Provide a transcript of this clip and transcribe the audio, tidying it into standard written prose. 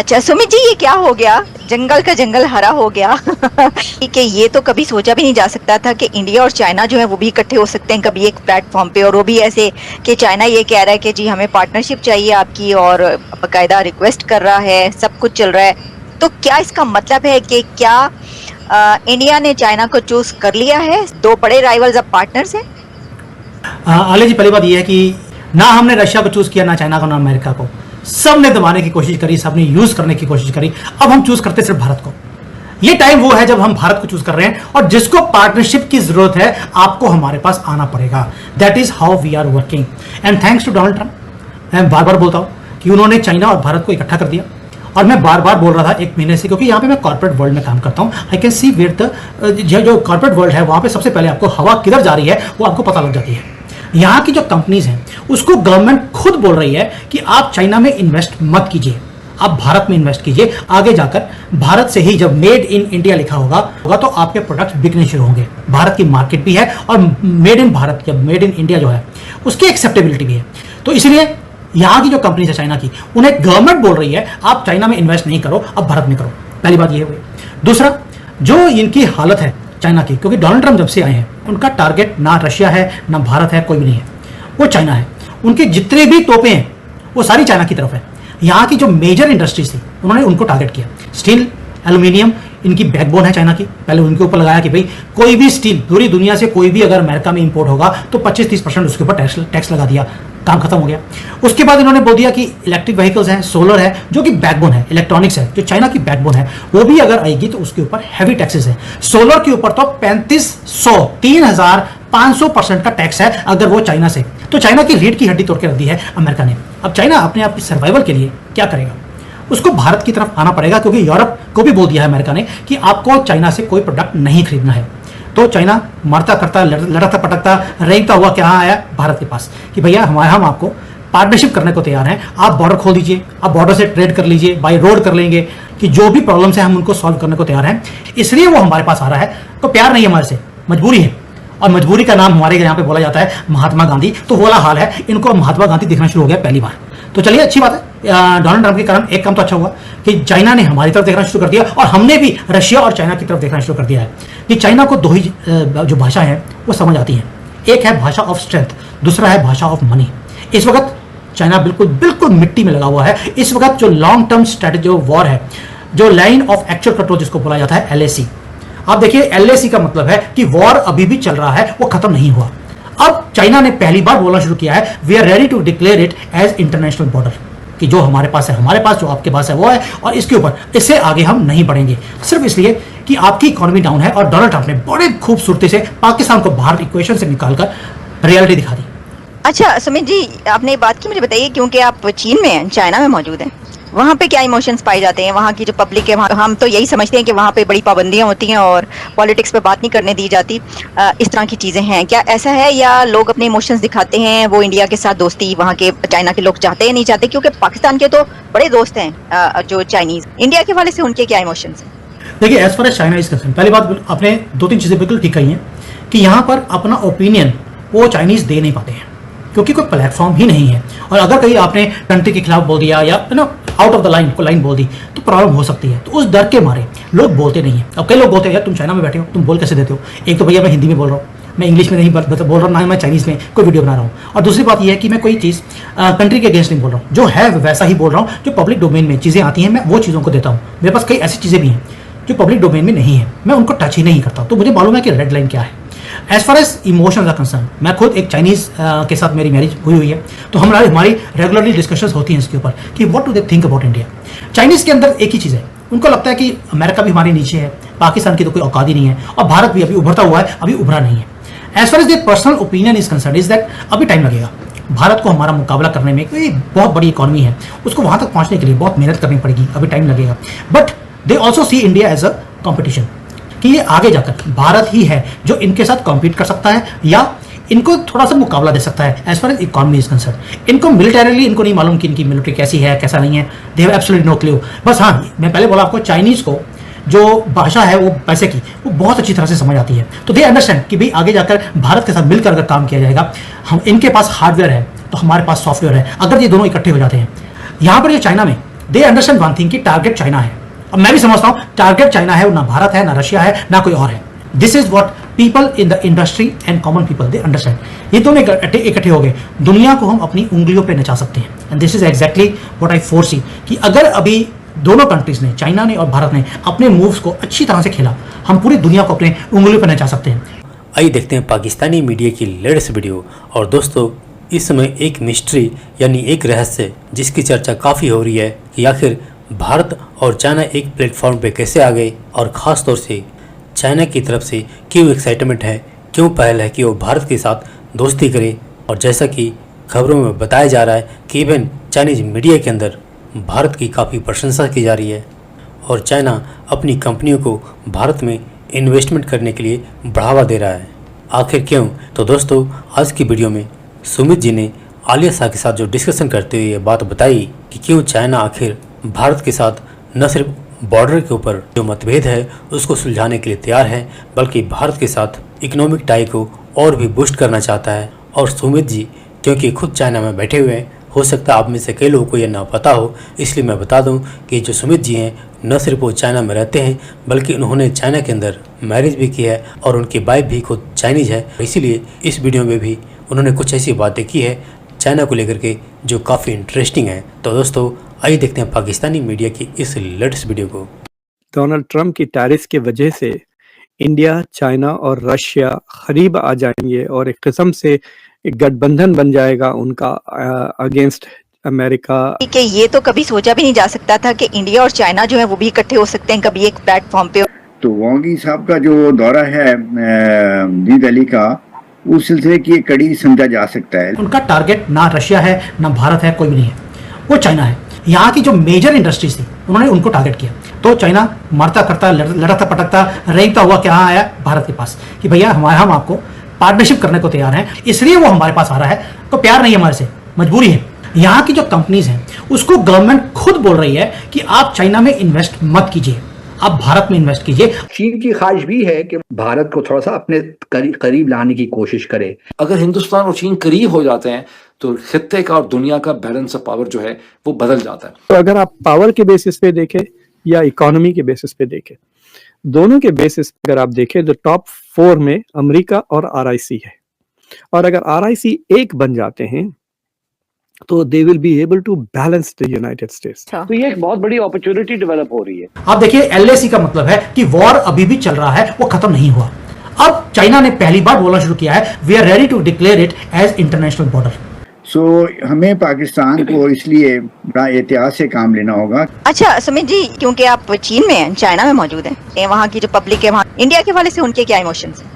अच्छा सुमित जी, ये क्या हो गया? जंगल का जंगल हरा हो गया। कि ये तो कभी सोचा भी नहीं जा सकता था कि इंडिया और चाइना जो है वो भी इकट्ठे हो सकते हैं कभी एक प्लेटफॉर्म पे, और वो भी ऐसे कि चाइना ये कह रहा है कि जी हमें पार्टनरशिप चाहिए आपकी, और बाकायदा रिक्वेस्ट कर रहा है, सब कुछ चल रहा है। तो क्या इसका मतलब है कि क्या इंडिया ने चाइना को चूज कर लिया है? दो बड़े राइवल्स अब पार्टनर्स हैं। आले जी, पहली बात यह है कि ना हमने रशिया को चूज किया, ना चाइना को, ना अमेरिका को। सबने दबाने की कोशिश करी, सबने यूज करने की कोशिश करी। अब हम चूज करते सिर्फ भारत को। ये टाइम वो है जब हम भारत को चूज कर रहे हैं, और जिसको पार्टनरशिप की जरूरत है आपको हमारे पास आना पड़ेगा। That is how we are working, and thanks to Donald Trump. मैं बार बार बोलता हूं कि उन्होंने चाइना और भारत को इकट्ठा कर दिया, और मैं बार बार बोल रहा था एक महीने से, क्योंकि यहाँ पे मैं कॉर्पोरेट वर्ल्ड में काम करता हूँ। I can see where the जो कॉर्पोरेट वर्ल्ड है वहाँ पे सबसे पहले आपको हवा किधर जा रही है वो आपको पता लग जाती है। यहाँ की जो कंपनीज हैं उसको गवर्नमेंट खुद बोल रही है कि आप चाइना में इन्वेस्ट मत कीजिए, आप भारत में इन्वेस्ट कीजिए। आगे जाकर भारत से ही जब मेड इन इंडिया लिखा होगा तो आपके प्रोडक्ट्स बिकने शुरू होंगे। भारत की मार्केट भी है, और मेड इन भारत जब मेड इन इंडिया जो है उसकी एक्सेप्टेबिलिटी भी है। तो इसलिए यहाँ की जो कंपनीज है चाइना की, उन्हें गवर्नमेंट बोल रही है आप चाइना में इन्वेस्ट नहीं करो, अब भारत में करो। पहली बात ये हुई। दूसरा, जो इनकी हालत है चाइना की, क्योंकि डोनाल्ड ट्रंप जब से आए हैं उनका टारगेट ना रशिया है, ना भारत है, कोई भी नहीं है, वो चाइना है। उनके जितने भी तोपे हैं वो सारी चाइना की तरफ है। यहाँ की जो मेजर इंडस्ट्रीज थी उन्होंने उनको टारगेट किया। स्टील, एल्यूमिनियम इनकी बैकबोन है चाइना की। पहले उनके ऊपर लगाया कि भाई कोई भी स्टील पूरी दुनिया से कोई भी अगर अमेरिका में इंपोर्ट होगा तो 25-30% उसके ऊपर टैक्स लगा दिया, काम खत्म हो गया। उसके बाद इन्होंने बोल दिया कि इलेक्ट्रिक व्हीकल्स हैं, सोलर है, जो कि बैकबोन है, इलेक्ट्रॉनिक्स है, जो चाइना की बैकबोन है, वो भी अगर आएगी तो उसके ऊपर हैवी टैक्सेस है। सोलर के ऊपर तो 3,500% का टैक्स है अगर वो चाइना से। तो चाइना की रीढ़ की हड्डी तोड़ के रख दी है अमेरिका ने। अब चाइना अपने आप की सर्वाइवल के लिए क्या करेगा? उसको भारत की तरफ आना पड़ेगा, क्योंकि यूरोप को भी बोल दिया है अमेरिका ने कि आपको चाइना से कोई प्रोडक्ट नहीं खरीदना है। तो चाइना मरता करता, लड़ता पटकता, रेंगता हुआ क्या आया भारत के पास कि भैया हम आपको पार्टनरशिप करने को तैयार हैं, आप बॉर्डर खोल दीजिए, आप बॉर्डर से ट्रेड कर लीजिए, बाय रोड कर लेंगे, कि जो भी प्रॉब्लम्स हैं हम उनको सॉल्व करने को तैयार हैं। इसलिए वो हमारे पास आ रहा है। तो प्यार नहीं है हमारे से, मजबूरी है, और मजबूरी का नाम हमारे यहाँ पे बोला जाता है महात्मा गांधी। तो वो वाला हाल है, इनको महात्मा गांधी दिखना शुरू हो गया पहली बार। तो चलिए, अच्छी बात है। डोनाल्ड ट्रंप के कारण एक काम तो अच्छा हुआ कि चाइना ने हमारी तरफ देखना शुरू कर दिया, और हमने भी रशिया और चाइना की तरफ देखना शुरू कर दिया है कि चाइना को दो ही जो भाषा है वो समझ आती है। एक है भाषा ऑफ स्ट्रेंथ, दूसरा है भाषा ऑफ मनी। इस वक्त चाइना बिल्कुल मिट्टी में लगा हुआ है। इस वक्त जो लॉन्ग टर्म स्ट्रेटेजी वॉर है, जो लाइन ऑफ एक्चुअल कंट्रोल जिसको बोला जाता है, LAC। आप देखिए, LAC का मतलब है कि वॉर अभी भी चल रहा है, वो खत्म नहीं हुआ। अब चाइना ने पहली बार बोलना शुरू किया है we are ready to declare it as international border, कि जो हमारे पास है हमारे पास, जो आपके पास है वो है, और इसके ऊपर इससे आगे हम नहीं बढ़ेंगे, सिर्फ इसलिए कि आपकी इकोनॉमी डाउन है। और डोनाल्ड ट्रंप ने बड़े खूबसूरती से पाकिस्तान को बाहर इक्वेशन से निकालकर रियलिटी दिखा दी। अच्छा सुमित जी, आपने ये बात की, मुझे बताइए, क्योंकि आप चीन में हैं, चाइना में मौजूद हैं, वहाँ पे क्या इमोशंस पाए जाते हैं? वहाँ की जो पब्लिक है, हम तो यही समझते हैं कि वहाँ पे बड़ी पाबंदियाँ होती हैं और पॉलिटिक्स पे बात नहीं करने दी जाती, इस तरह की चीज़ें हैं। क्या ऐसा है, या लोग अपने इमोशंस दिखाते हैं? वो इंडिया के साथ दोस्ती वहाँ के चाइना के लोग चाहते हैं, नहीं चाहते? क्योंकि पाकिस्तान के तो बड़े दोस्त हैं जो चाइनीज़, इंडिया के वाले से उनके क्या इमोशंस हैं? देखिए, as far as China is concerned, पहली बात आपने 2-3 चीज़ें बिल्कुल ठीक कही हैं कि यहाँ पर अपना ओपिनियन वो चाइनीज़ दे नहीं पाते हैं, क्योंकि कोई प्लेटफॉर्म ही नहीं है। और अगर कहीं आपने कंट्री के खिलाफ बोल दिया, या आउट ऑफ द लाइन को लाइन बोल दी, तो प्रॉब्लम हो सकती है। तो उस डर के मारे लोग बोलते नहीं है। अब कई लोग बोलते हैं यार तुम चाइना में बैठे हो, तुम बोल कैसे देते हो? एक तो भैया मैं हिंदी में बोल रहा हूँ, मैं इंग्लिश में नहीं बोल रहा हूँ, ना मैं चाइनीज़ में कोई वीडियो बना रहा हूँ। और दूसरी बात यह है कि मैं कोई चीज़ कंट्री के अगेंस्ट नहीं बोल रहा हूँ, जो है वैसा ही बोल रहा हूँ। जो पब्लिक डोमेन में चीज़ें आती हैं मैं वो चीज़ों को देता हूँ। मेरे पास कई ऐसी चीज़ें भी हैं जो पब्लिक डोमेन में नहीं है, मैं उनको टच ही नहीं करता। तो मुझे मालूम है कि रेड लाइन क्या है। As far as emotions are concerned, मैं खुद एक चाइनीज़ के साथ मेरी मैरिज हुई है, तो हमारी रेगुलरली डिस्कशंस होती हैं इसके ऊपर कि what do they think about India. Chinese के अंदर एक ही चीज़ है, उनको लगता है कि अमेरिका भी हमारे नीचे है, पाकिस्तान की तो कोई औकात ही नहीं है, और भारत भी अभी उभरता हुआ है, अभी उभरा नहीं है। As far as their personal opinion is concerned is that अभी टाइम लगेगा भारत को हमारा मुकाबला करने में। कोई बहुत बड़ी इकॉनमी है, उसको वहाँ तक पहुँचने के लिए बहुत मेहनत करनी पड़ेगी, अभी टाइम लगेगा। But they also see India as a competition, कि ये आगे जाकर भारत ही है जो इनके साथ कॉम्पीट कर सकता है या इनको थोड़ा सा मुकाबला दे सकता है as far as economy is concerned. इनको मिलिटरीली इनको नहीं मालूम कि इनकी मिलिट्री कैसी है कैसा नहीं है, they have absolutely no clue. बस हाँ, मैं पहले बोला आपको, चाइनीज़ को जो भाषा है वो पैसे की, वो बहुत अच्छी तरह से समझ आती है। तो दे अंडरस्टैंड कि भाई आगे जाकर भारत के साथ मिलकर अगर काम किया जाएगा, हम इनके पास हार्डवेयर है तो हमारे पास सॉफ्टवेयर है, अगर ये दोनों इकट्ठे हो जाते हैं। यहाँ पर जो चाइना में दे अंडरस्टैंड वन थिंग कि टारगेट चाइना है। अब मैं भी समझता हूं टारगेट चाइना है, ना भारत है, ना रशिया है, ना कोई और है। This is what people in the industry and common people they understand. ये दोनों इकट्ठे हो गए, दुनिया को हम अपनी उंगलियों पे नचा सकते हैं। And this is exactly what I foresee कि अगर अभी दोनों कंट्रीज ने, चाइना ने और भारत ने, अपने मूव्स को अच्छी तरह से खेला, हम पूरी दुनिया को अपने उंगलियों पर नचा सकते हैं। आइए देखते हैं पाकिस्तानी मीडिया की लेटेस्ट वीडियो। और दोस्तों, इस समय एक मिस्ट्री यानी एक रहस्य जिसकी चर्चा काफ़ी हो रही है कि आखिर भारत और चाइना एक प्लेटफॉर्म पे कैसे आ गए, और ख़ास तौर से चाइना की तरफ से क्यों एक्साइटमेंट है, क्यों पहल है कि वो भारत के साथ दोस्ती करे। और जैसा कि खबरों में बताया जा रहा है कि इवन चाइनीज मीडिया के अंदर भारत की काफ़ी प्रशंसा की जा रही है और चाइना अपनी कंपनियों को भारत में इन्वेस्टमेंट करने के लिए बढ़ावा दे रहा है। आखिर क्यों? तो दोस्तों, आज की वीडियो में सुमित जी ने आलिया शाह के साथ जो डिस्कशन करते हुए ये बात बताई कि क्यों चाइना आखिर भारत के साथ न सिर्फ बॉर्डर के ऊपर जो मतभेद है उसको सुलझाने के लिए तैयार है, बल्कि भारत के साथ इकोनॉमिक टाई को और भी बूस्ट करना चाहता है। और सुमित जी क्योंकि खुद चाइना में बैठे हुए हैं, हो सकता है आप में से कई लोगों को ये ना पता हो, इसलिए मैं बता दूं कि जो सुमित जी हैं न सिर्फ वो चाइना में रहते हैं, बल्कि उन्होंने चाइना के अंदर मैरिज भी की है और उनकी वाइफ भी खुद चाइनीज़ है। इसीलिए इस वीडियो में भी उन्होंने कुछ ऐसी बातें की है चाइना को लेकर के जो काफ़ी इंटरेस्टिंग है। तो दोस्तों, आइए देखते हैं पाकिस्तानी मीडिया की इस लेटेस्ट वीडियो को। डोनाल्ड ट्रंप की टैरिफ की वजह से इंडिया, चाइना और रशिया करीब आ जाएंगे और एक किस्म से एक गठबंधन बन जाएगा उनका अगेंस्ट अमेरिका। कि ये तो कभी सोचा भी नहीं जा सकता था कि इंडिया और चाइना जो है वो भी इकट्ठे हो सकते हैं कभी एक प्लेटफॉर्म पे। तो वांगी साहब का जो दौरा है न्यू दिल्ली का, उस सिलसिले की एक कड़ी समझा जा सकता है। उनका टारगेट ना रशिया है, ना भारत है, कोई भी नहीं है, वो चाइना है। यहाँ की जो मेजर इंडस्ट्रीज थी उन्होंने उनको टारगेट किया, तो चाइना मरता करता, लड़ता पटकता, रेंगता हुआ क्या आया भारत के पास कि भैया हम आपको पार्टनरशिप करने को तैयार हैं, इसलिए वो हमारे पास आ रहा है। तो प्यार नहीं है हमारे से, मजबूरी है। यहाँ की जो कंपनीज हैं उसको गवर्नमेंट खुद बोल रही है कि आप चाइना में इन्वेस्ट मत कीजिए, आप भारत में इन्वेस्ट कीजिए। चीन की ख्वाहिश भी है कि भारत को थोड़ा सा अपने करीब लाने की कोशिश करे। अगर हिंदुस्तान और चीन करीब हो जाते हैं तो खित्ते का और दुनिया का बैलेंस ऑफ पावर जो है वो बदल जाता है। तो अगर आप पावर के बेसिस पे देखें या इकोनॉमी के बेसिस पे देखें, दोनों के बेसिस पे अगर आप देखें तो टॉप 4 में अमेरिका और RIC है। और अगर RIC एक बन जाते हैं तो they will be able to balance the United States. तो ये एक बहुत बड़ी अपॉर्चुनिटी डेवलप हो रही है। आप देखिए LAC का मतलब है कि वॉर अभी भी चल रहा है, वो खत्म नहीं हुआ। अब चाइना ने पहली बार बोलना शुरू किया है, we are ready to declare it as international border. So हमें पाकिस्तान को इसलिए बड़ा एहतियात से काम लेना होगा। अच्छा सुमित जी, क्योंकि आप चीन में हैं, चाइना में मौजूद हैं, वहाँ की जो पब्लिक है, वहाँ इंडिया के हवाले से उनके क्या इमोशंस हैं?